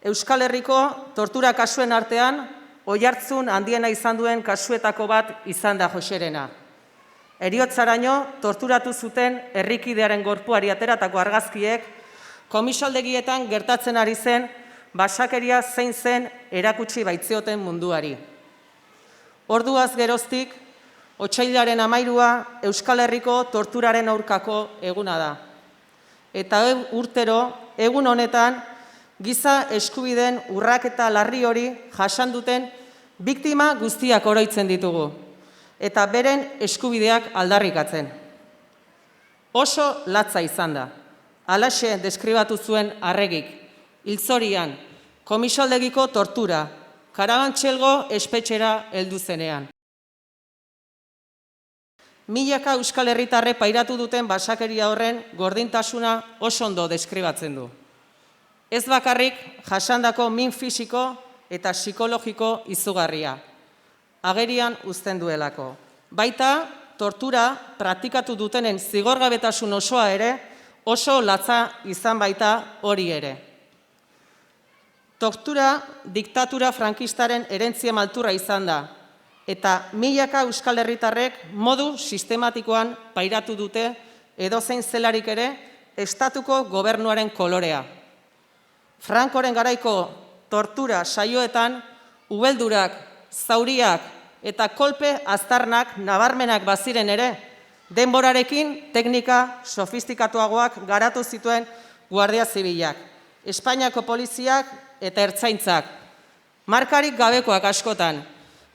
Euskal Herriko tortura kasuen artean, oihartzun handiena izan duen kasuetako bat izan da Joxerena. Heriotzaraino torturatu zuten herrikidearen gorpuari ateratako argazkiek, komisaldegietan gertatzen ari zen basakeria zein zen erakutsi baitzioten munduari. Orduaz geroztik, otsailaren 13 Euskal Herriko torturaren aurkako eguna da. Eta urtero, egun honetan, giza eskubideen urraketa larri hori jasan duten biktima guztiak oroitzen ditugu, eta beren eskubideak aldarrikatzen. Oso latza izan da. Halaxe deskribatu zuen Arregik, hiltzorian, komisaldegiko tortura, Karabantxelgo espetxera heldu zenean. Milaka Euskal Herritarre pairatu duten basakeria horren gordintasuna oso ondo deskribatzen du. Ez bakarrik jasandako min fisiko eta psikologiko izugarria, agerian uzten duelako. Baita, tortura praktikatu dutenen zigorgabetasun osoa ere, oso latza izan baita hori ere. Tortura diktatura frankistaren herentzia malturra izan da, eta milaka Euskal Herritarrek modu sistematikoan pairatu dute edozein zelarik ere estatuko gobernuaren kolorea. Frankoren garaiko tortura saioetan, ubeldurak, zauriak eta kolpe aztarnak nabarmenak baziren ere, denborarekin teknika sofistikatuagoak garatu zituen Guardia Zibilak, Espainiako poliziak eta ertzaintzak, markarik gabekoak askotan,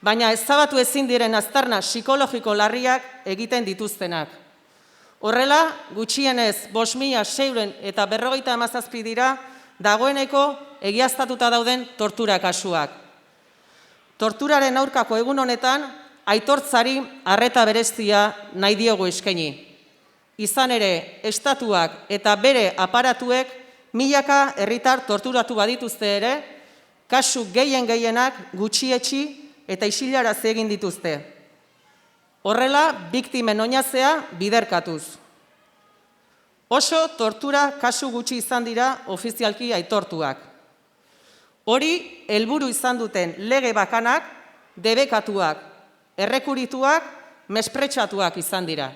baina ezabatu ezin diren aztarna psikologiko larriak egiten dituztenak. Horrela, gutxienez 5.600 eta 57 dira dagoeneko egiaztatuta dauden tortura kasuak. Torturaren aurkako egun honetan, aitortzari arreta berezia nahi diogu eskaini. Izan ere, estatuak eta bere aparatuek milaka herritar torturatu badituzte ere, kasu gehienak gutxietsi eta isilarazi egin dituzte. Horrela, biktimen oinazea biderkatuz. Oso tortura kasu gutxi izan dira ofizialki aitortuak. Hori, helburu izan duten lege bakanak, debekatuak, errekurituak, mespretsatuak izan dira.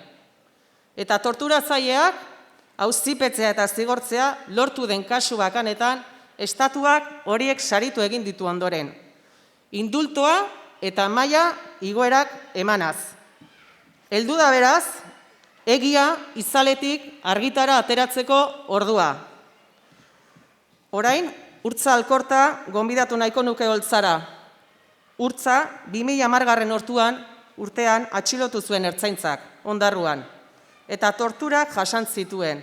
Eta torturatzaileak, auzipetzea eta zigortzea lortu den kasu bakanetan, estatuak horiek saritu egin ditu ondoren. Indultoa eta maila igoerak emanaz. Heldu da beraz, egia izaletik argitara ateratzeko ordua. Orain, Urtza Alkorta gonbidatu nahiko nuke Oltzara. Urtza, 2010 urtean atxilotu zuen ertzaintzak, Ondarruan, eta torturak jasan zituen.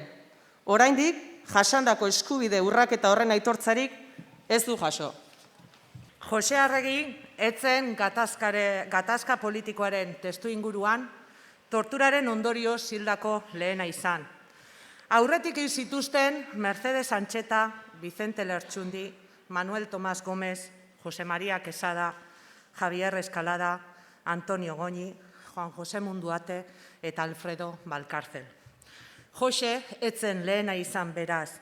Oraindik, jasandako eskubide urraketa horren aitortzarik ez du jaso. Jose Arregi etzen gatazka politikoaren testu inguruan, torturaren ondorio hildako lehena izan. Aurretik egin zituzten Mercedes Antxeta, Vicente Lertxundi, Manuel Tomás Gómez, Jose María Quesada, Javier Escalada, Antonio Goñi, Juan José Munduate eta Alfredo Valcárcel. Jose etzen lehena izan beraz,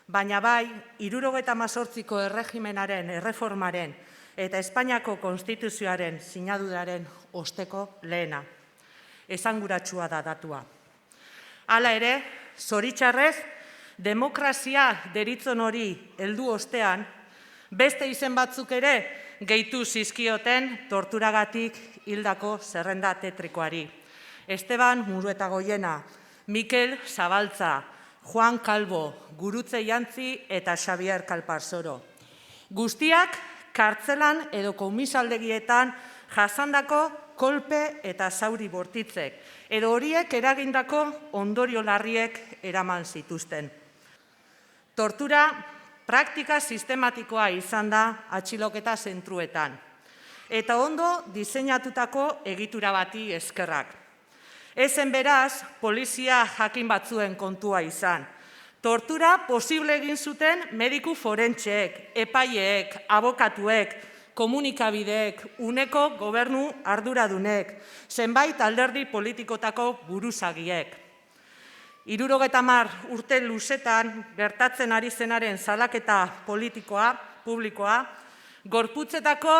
baina bai, 78ko erregimenaren erreformaren eta Espainiako konstituzioaren sinaduraren osteko lehena. Esanguratsua da datua. Hala ere, zoritxarrez, demokrazia deritzon hori heldu ostean, beste izen batzuk ere gehitu zizkioten torturagatik hildako zerrenda tetrikoari. Esteban Muruetagoiena, Mikel Zabaltza, Juan Calvo, Gurutze Jantzi eta Xavier Calparsoro. Guztiak kartzelan edo komisaldegietan jasandako kolpe eta zauri bortitzek, edo horiek eragindako ondorio larriek eraman zituzten. Tortura praktika sistematikoa izan da atxiloketa zentruetan, eta ondo diseinatutako egitura bati eskerrak. Ezen beraz, polizia jakin batzuen kontua izan. Tortura posible egin zuten mediku forentseek, epaileek, abokatuek, komunikabideek, uneko gobernu arduradunek, zenbait alderdi politikotako buruzagiek. 70 urte luzetan gertatzen ari zenaren salaketa politikoa publikoa, gorputzetako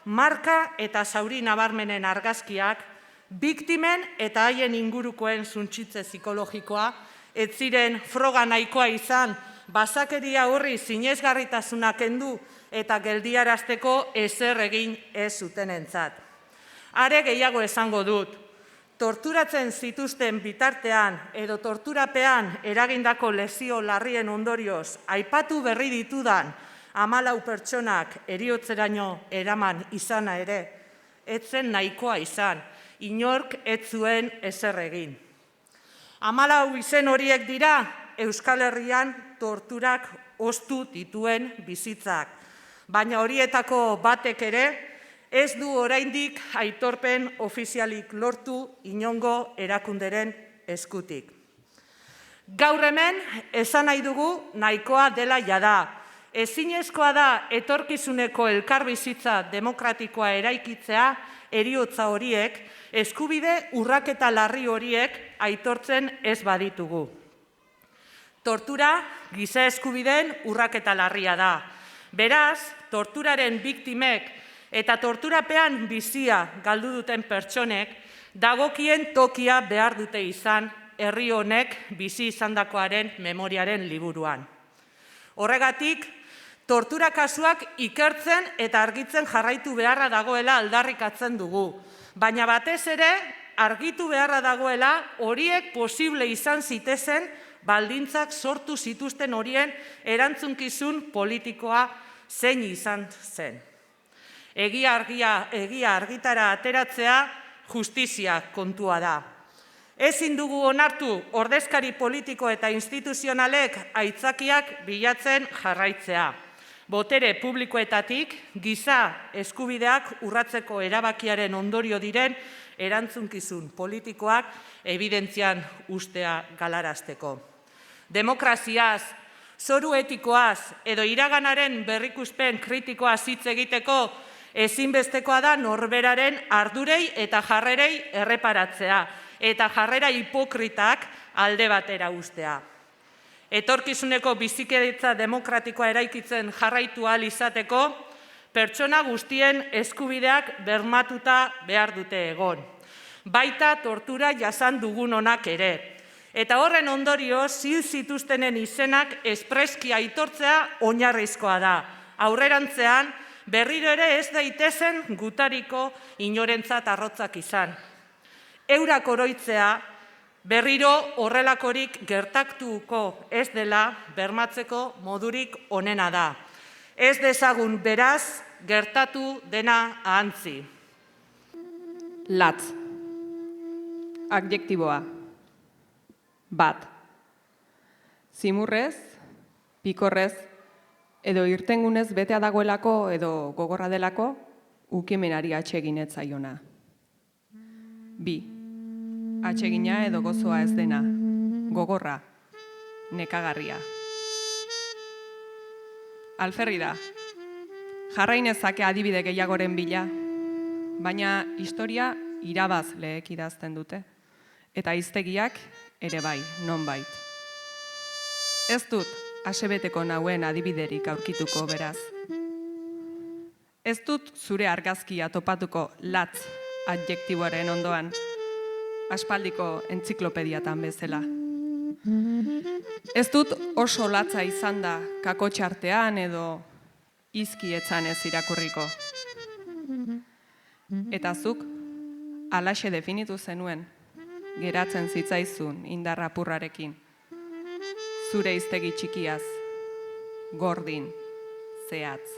marka eta zauri nabarmenen argazkiak, biktimen eta haien ingurukoen suntsitze psikologikoa, ez ziren froga nahikoa izan, basakeria horri sinesgarritasuna kendu eta geldiarazteko ezer egin ez zutenentzat. Are gehiago esango dut, torturatzen zituzten bitartean edo torturapean eragindako lesio larrien ondorioz aipatu berri ditudan 14 pertsonak heriotzeraino eraman izana ere, ez zen nahikoa izan, inork ez zuen ezer egin. 14 izen horiek dira Euskal Herrian torturak ostu dituen bizitzak, baina horietako batek ere ez du oraindik aitorpen ofizialik lortu inongo erakunderen eskutik. Gaur hemen esan nahi dugu nahikoa dela jada. Ezinezkoa da etorkizuneko elkarbizitza demokratikoa eraikitzea heriotza horiek, eskubide urraketa larri horiek aitortzen ez baditugu. Tortura giza eskubideen urraketa larria da. Beraz, torturaren biktimek eta torturapean bizia galdu duten pertsonek dagokien tokia behar dute izan herri honek bizi izandakoaren memoriaren liburuan. Horregatik, tortura kasuak ikertzen eta argitzen jarraitu beharra dagoela aldarrikatzen dugu, baina batez ere argitu beharra dagoela horiek posible izan zitezen baldintzak sortu zituzten horien erantzunkizun politikoa zein izan zen. Egia argitara ateratzea justizia kontua da. Ezin dugu onartu ordezkari politiko eta instituzionalek aitzakiak bilatzen jarraitzea. Botere publikoetatik giza eskubideak urratzeko erabakiaren ondorio diren erantzunkizun politikoak ebidentzian ustea galarazteko. Demokraziaz, zoru etikoaz edo iraganaren berrikuspen kritikoaz hitz egiteko ezinbestekoa da norberaren ardurei eta jarrerei erreparatzea eta jarrera hipokritak alde batera ustea. Etorkizuneko bizikidetza demokratikoa eraikitzen jarraitu ahal izateko, pertsona guztien eskubideak bermatuta behar dute egon. Baita tortura jasan dugunonak ere. Eta horren ondorio, zil zituztenen izenak espreski aitortzea oinarrizkoa da. Aurrerantzean, berriro ere ez daitezen gutariko inorentzat arrotzak izan. Eurak oroitzea, berriro horrelakorik gertatuko ez dela bermatzeko modurik onena da. Ez dezagun beraz gertatu dena ahantzi. Latz. Adjektiboa. Bat. Zimurrez, pikorrez, edo irtengunez betea dagoelako edo gogorra delako, ukimenari atsegin ez zaiona. Bi. Atsegina edo gozoa ez dena, gogorra, nekagarria. Alferri da. Jarrainezake adibide gehiagoren bila, baina historia irabazleek idazten dute, eta hiztegiak ere bai, nonbait. Ez dut asebeteko nauen adibiderik aurkituko beraz. Ez dut zure argazkia topatuko latz adjektiboaren ondoan, aspaldiko entziklopediatan bezala. Ez dut oso latza izan da kakotxartean edo izkietzan ez irakurriko. Eta zuk, alaxe definitu zenuen, geratzen zitzaizun indarrapurrarekin. Zure hiztegi txikiaz, gordin, zehatz.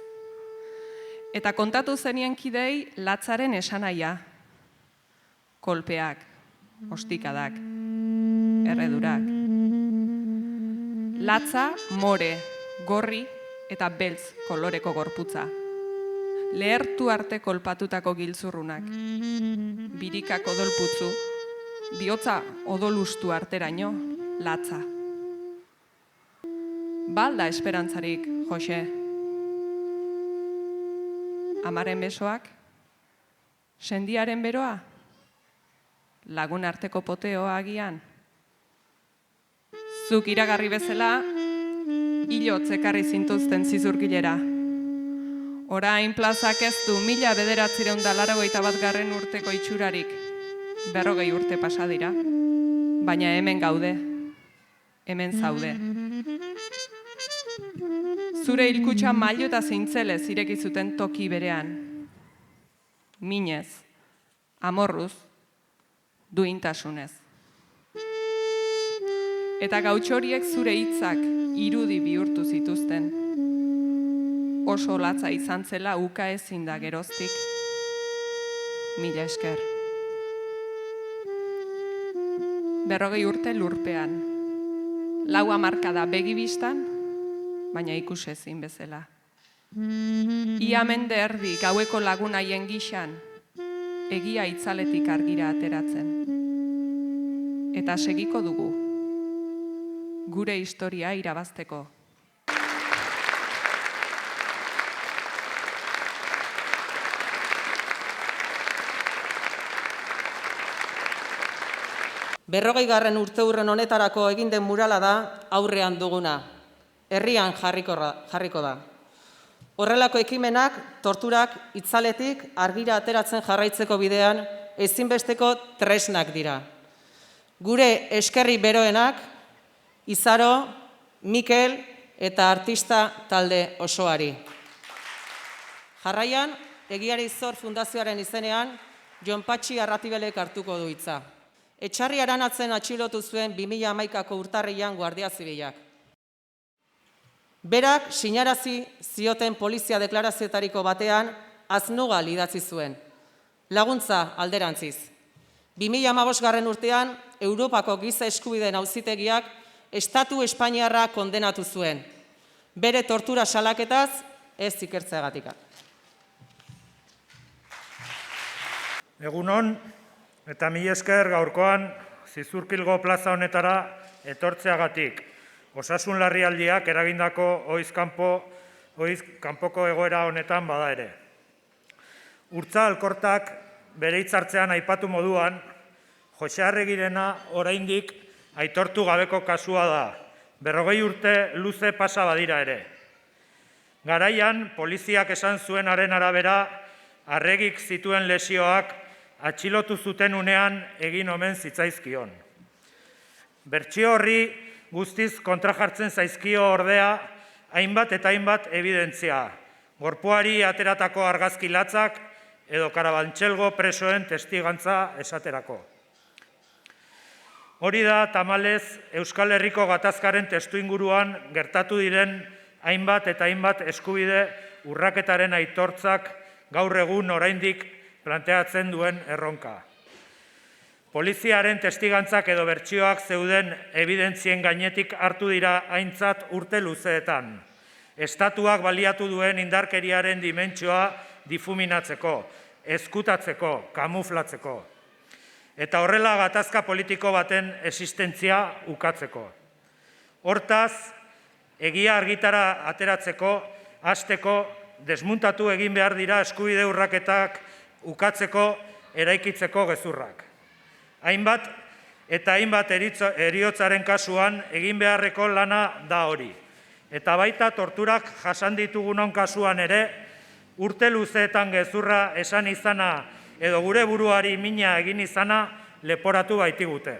Eta kontatu zenien kidei latzaren esanaia, kolpeak, ostikadak, erredurak. Latza, more, gorri eta beltz koloreko gorputza. Lehertu arte kolpatutako giltzurrunak, birikak odolputzu, bihotza odolustu arteraino, latza. Balda esperantzarik, Jose. Amaren besoak, sendiaren beroa, lagun arteko poteoa agian. Zuk iragarri bezala, hilotz ekarri zintuzten zizurkilera, Orain plazak ez du 1981 urteko itxurarik, 40 urte pasa dira, baina hemen gaude, hemen zaude. Zure hilkutxa mailu eta zintzelez ireki zuten toki berean. Minez, amorruz, duintasunez. Eta gautxoriek zure hitzak irudi bihurtu zituzten. Oso latza izan zela uka ezin da geroztik. Mila esker. 40 urte lurpean. 4 hamarkada begibistan, baina ikusezin bezala. Ia mende erdi gaueko lagunaien gixan, egia itzaletik argira ateratzen. Eta segiko dugu, gure historia irabazteko. Berrogeigarren urteurren honetarako egin den murala da aurrean duguna. Herrian jarriko da. Horrelako ekimenak, torturak itzaletik argira ateratzen jarraitzeko bidean ezinbesteko tresnak dira. Gure eskerri beroenak, Izaro, Mikel eta artista talde osoari. Jarraian, Egiari Zor Fundazioaren izenean, Jon Patxi Arratibelek hartuko du hitza. Etxarri Aranatzen atxilotu zuen 2011ko urtarrian Guardia Zibilak. Berak sinarazi zioten polizia deklarazioetariko batean aznugal idatzi zuen. Laguntza alderantziz. 2015 urtean Europako Giza Eskubideen Auzitegiak Estatu Espainiarra kondenatu zuen. Bere tortura salaketaz ez ikertzeagatik. Egunon, eta mila esker gaurkoan Zizurkilgo plaza honetara etortzeagatik. Osasun larrialdiak eragindako ohiz kanpoko egoera honetan bada ere. Urtza Alkortak bere hitzartzean aipatu moduan, Jose Arregirena oraindik aitortu gabeko kasua da, 40 urte luze pasa badira ere. Garaian, poliziak esan zuenaren arabera, Arregik zituen lesioak atxilotu zuten unean egin omen zitzaizkion. Bertsio horri guztiz kontrajartzen zaizkio ordea, hainbat eta hainbat evidentzia, gorpuari ateratako argazki latzak edo Karabantxelgo presoen testigantza esaterako. Hori da, tamalez, Euskal Herriko gatazkaren testuinguruan gertatu diren hainbat eta hainbat eskubide urraketaren aitortzak gaur egun oraindik planteatzen duen erronka. Poliziaren testigantzak edo bertsioak zeuden evidentzien gainetik hartu dira aintzat urte luzeetan. Estatuak baliatu duen indarkeriaren dimentsioa difuminatzeko, ezkutatzeko, kamuflatzeko. Eta horrela gatazka politiko baten existentzia ukatzeko. Hortaz, egia argitara ateratzeko, hasteko, desmuntatu egin behar dira eskubide urraketak ukatzeko, eraikitzeko gezurrak. Hainbat eta hainbat heriotzaren kasuan egin beharreko lana da hori. Eta baita torturak jasan ditugunon kasuan ere, urte luzeetan gezurra esan izana edo gure buruari mina egin izana leporatu baitigute.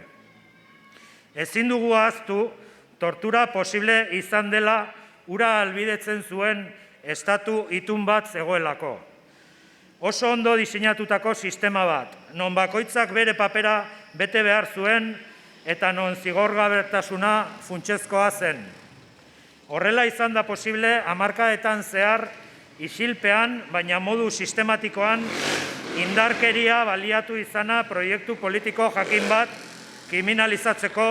Ezin dugu ahaztu, tortura posible izan dela ura albidetzen zuen estatu itun bat zegoelako. Oso ondo diseinatutako sistema bat, non bakoitzak bere papera bete behar zuen eta non zigorgabetasuna funtsezkoa zen. Horrela izan da posible hamarkadetan zehar isilpean, baina modu sistematikoan indarkeria baliatu izana proiektu politiko jakin bat kriminalizatzeko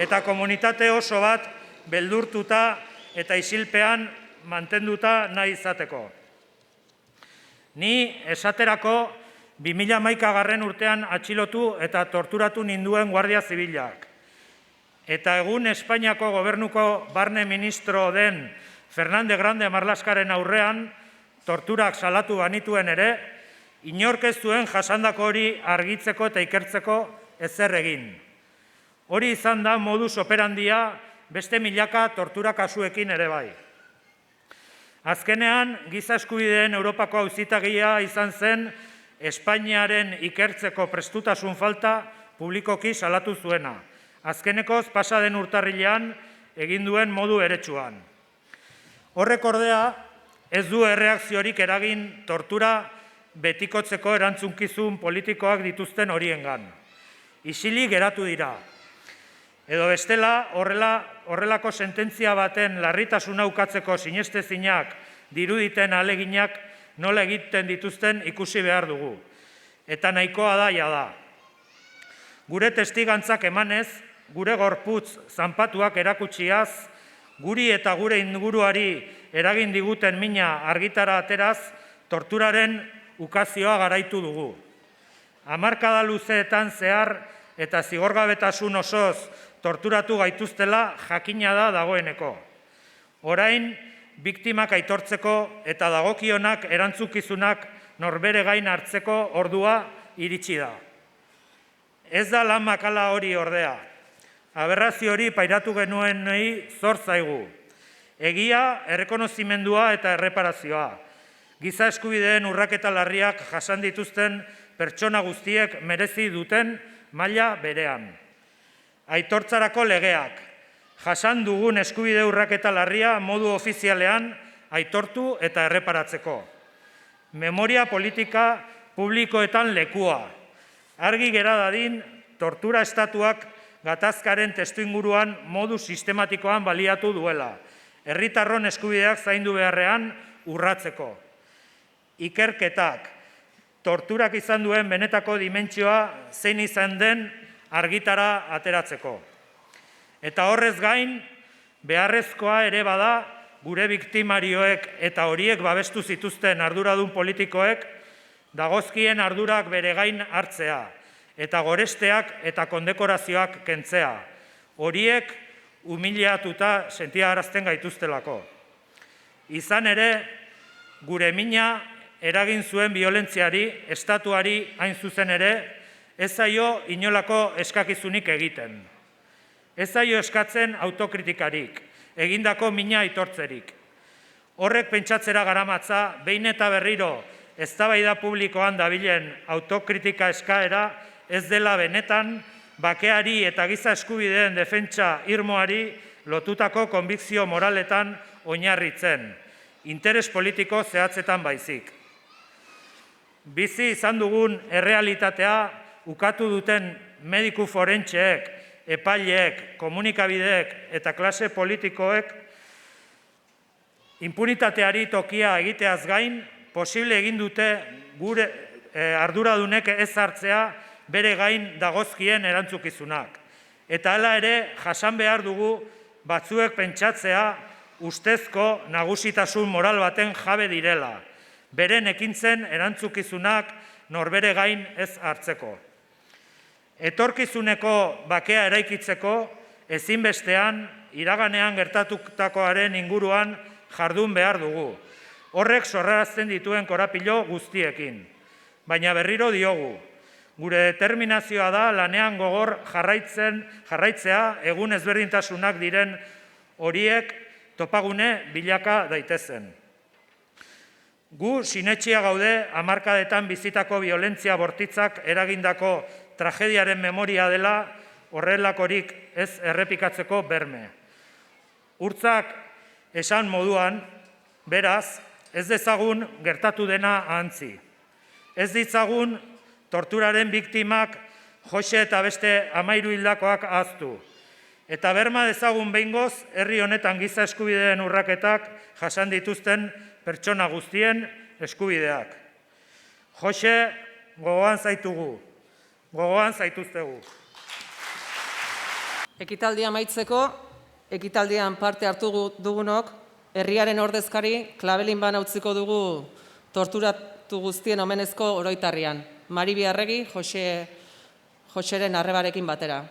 eta komunitate oso bat beldurtuta eta isilpean mantenduta nahi izateko. Ni esaterako 2011 urtean atxilotu eta torturatu ninduen Guardia Zibilak. Eta egun Espainiako gobernuko barne ministro den Fernande Grande Marlaskaren aurrean torturak salatu banituen ere, inork ez zuen jasandako hori argitzeko eta ikertzeko ezer egin. Hori izan da modus operandia beste milaka tortura kasuekin ere bai. Azkenean, giza eskubideen Europako auzitegia izan zen Espainiaren ikertzeko prestutasun falta publikoki salatu zuena. Azkenekoz, pasa den urtarrilean egin duen modu beretsuan. Horrek ordea, ez du erreakziorik eragin tortura betikotzeko erantzunkizun politikoak dituzten horiengan. Isilik geratu dira. Edo bestela, horrelako sententzia baten larritasuna ukatzeko sinestezinak diruditen aleginak nola egiten dituzten ikusi behar dugu. Eta nahikoa da jada. Gure testigantzak emanez, gure gorputz zanpatuak erakutsiaz, guri eta gure inguruari eragin diguten mina argitara ateraz, torturaren ukazioa garaitu dugu. Hamarkada luzeetan zehar eta zigorgabetasun osoz torturatu gaituztela jakina da dagoeneko. Orain, biktimak aitortzeko eta dagokionak erantzukizunak norbere gain hartzeko ordua iritsi da. Ez da lan makala hori ordea. Aberrazio hori pairatu genuenei zor zaigu. Egia, errekonozimendua eta erreparazioa. Giza eskubideen urraketa larriak jasan dituzten pertsona guztiek merezi duten maila berean. Aitortzarako legeak. Jasan dugun eskubide urraketa larria modu ofizialean aitortu eta erreparatzeko. Memoria politika publikoetan lekua. Argi gera dadin, tortura estatuak gatazkaren testuinguruan modu sistematikoan baliatu duela. Herritarron eskubideak zaindu beharrean urratzeko. Ikerketak, torturak izan duen benetako dimentsioa zein izan den argitara ateratzeko. Eta horrez gain, beharrezkoa ere bada gure biktimarioek eta horiek babestu zituzten arduradun politikoek dagozkien ardurak bere gain hartzea eta goresteak eta kondekorazioak kentzea. Horiek humiliatuta sentiarazten gaituztelako. Izan ere, gure mina eragin zuen biolentziari, estatuari hain zuzen ere, ez zaio inolako eskakizunik egiten. Ez zaio eskatzen autokritikarik, egindako mina aitortzerik. Horrek pentsatzera garamatza, behin eta berriro eztabaida publikoan dabilen autokritika eskaera ez dela benetan bakeari eta giza eskubideen defentsa irmoari lotutako konbikzio moraletan oinarritzen, interes politiko zehatzetan baizik. Bizi izan dugun errealitatea ukatu duten mediku forentxeek, epaileek, komunikabideek eta klase politikoek inpunitateari tokia egiteaz gain, posible egin dute gure arduradunek ez hartzea bere gain dagozkien erantzukizunak. Eta hala ere, jasan behar dugu batzuek pentsatzea ustezko nagusitasun moral baten jabe direla, beren ekintzen erantzukizunak norbere gain ez hartzeko. Etorkizuneko bakea eraikitzeko, ezinbestean, iraganean gertatutakoaren inguruan jardun behar dugu. Horrek sorrarazten dituen korapilo guztiekin. Baina berriro diogu, gure determinazioa da lanean gogor jarraitzea egun ezberdintasunak diren horiek topagune bilaka daitezen. Gu sinetxia gaude hamarkadetan bizitako violentzia bortitzak eragindako tragediaren memoria dela horrelakorik ez errepikatzeko berme. Urtzak esan moduan, beraz, ez dezagun gertatu dena ahantzi. Ez ditzagun torturaren biktimak Jose eta beste 13 hildakoak ahaztu. Eta berma dezagun behingoz, herri honetan giza eskubideen urraketak jasan dituzten pertsona guztien eskubideak. Jose, gogoan zaitugu, gogoan zaituztegu. Ekitaldia amaitzeko, ekitaldian parte hartu dugunok, herriaren ordezkari klabelin bana utziko dugu torturatu guztien omenezko oroitarrian. Maribi Arregi, Joseren arrebarekin batera.